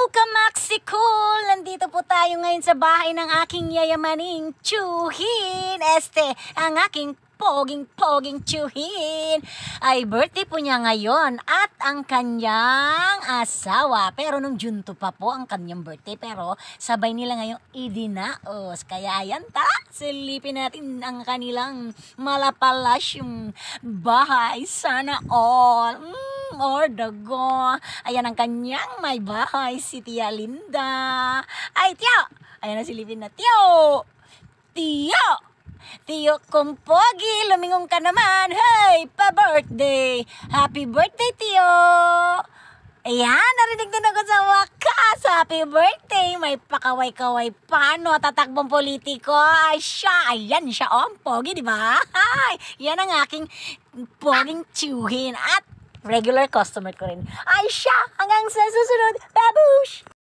Kamaxikul! Nandito po tayo ngayon sa bahay ng aking yayamaning tsuhin. Ang aking poging tsuhin. Ay, birthday po niya ngayon at ang kanyang asawa. Pero nung Junto pa po ang kanyang birthday. Pero sabay nila ngayong idinaos. Kaya ayan, tara! Silipin natin ang kanilang malapalasyong bahay. Sana all! Ordago. Ayan ang kanyang may bahay, si Tia Linda. Ay, Tiyo! Ayan na silipin na, Tiyo! Tiyo! Tiyo Kumpogi, lumingong ka naman. Hey, pa-birthday! Happy birthday, Tiyo! Ayan, narinig din ako sa wakas. Happy birthday! May pakaway-kaway pa, no? Tatakbong politiko. Ay, siya. Ayan siya, oh. Pogi, di ba? Ay, yan ang aking poging tsuhin. At regular customer ko rin. Ay, siya. Hanggang sa susunod. Babush!